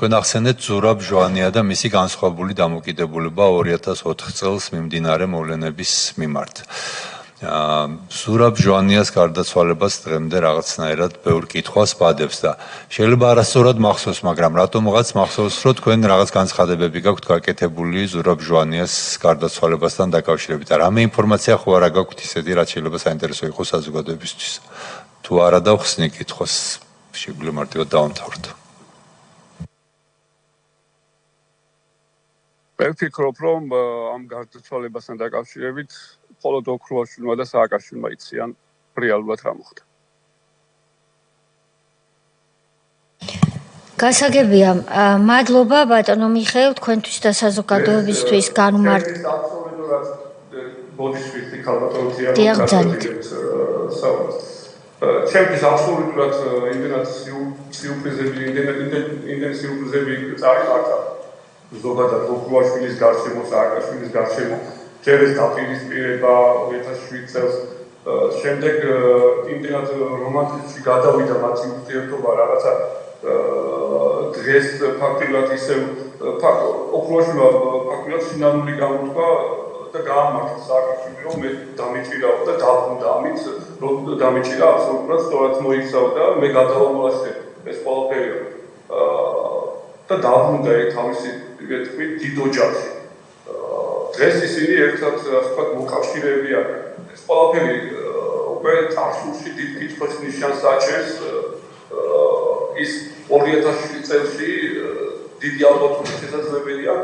თქვენ ახსენეთ ზურაბ ჟვანია და მისი განსხვავებული დამოკიდებულება 2004 წელს მიმდინარე მოვლენების მიმართ. ზურაბ ჟვანიას გარდაცვალებას დღემდე რაღაცნაირად ბევრ კითხვას ბადებს და შეიძლება არასწორად მახსოვს, მაგრამ რატომღაც მახსოვს, რომ თქვენ რაღაც განცხადებები გაქვთ გაკეთებული ზურაბ ჟვანიას გარდაცვალებასთან დაკავშირებით. რამე ინფორმაცია ხო არა გაქვთ ისეთი, რაც შეიძლება საინტერესო იყოს საზოგადოებისთვის. თუ არა დავხსნი კითხვას, შეგვიძლია მარტივად დავამთავროთ. მე ვფიქრობ, რომ ამ გარდაცვალებასთან დაკავშირებით მხოლოდ ოქრუაშვილმა და სააკაშვილმა იციან რეალურად რა მოხდა. გასაგებია, მადლობა ბატონო მიხეილ, თქვენთვის და საზოგადოებისთვის განმარტ. ჩემთვის აბსოლუტურად იმდენად სიურპრიზები წარიმართა ზოგადად ოქრუაშვილის გარშემო, სააკაშვილის გარშემო, ჯერ ეს დაპირისპირება 2007 წელს, შემდეგ იმდენად რომანტიკში გადავიდა მათი ურთიერთობა რაღაცა დღეს ფაქტობრივად ისევ ოქრუაშვილმა ფაქტობრივად სინამდვილე გამოთქვა და გაამართლა სააკაშვილს, რომ მე დამიჭირავ და დაბრუნდა ამით, რომ დამიჭირა აბსოლუტურად სწორად მოიქცავა და მე გადავამოასწრე ეს ყველაფერი და დაბრუნდა თავისი ვეთქვი დიდ ოჯახში. დღეს ისინი ერთად ასე ვთქვათ მოკავშირეები არიან. ეს ყველაფერი უკვე წარსულში დიდ კითხვის ნიშანს აჩენს. ის 2007 წელს დიდი ალბათობით შესაძლებელია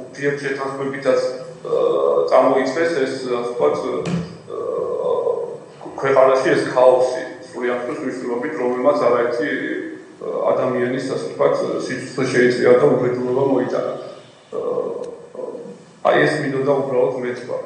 ურთიერთ შეთანხმებითაც წამოიწეს ეს ასე ვთქვათ ქვეყანაში ეს ქაოსი სრულიად მნიშვნელობით, რომელმაც არაერთი ადამიანის ასე ვთქვათ სიცოცხლე შეიწირა და უბედურება მოიტანა. აი ეს მინდოდა უბრალოდ მეცვა.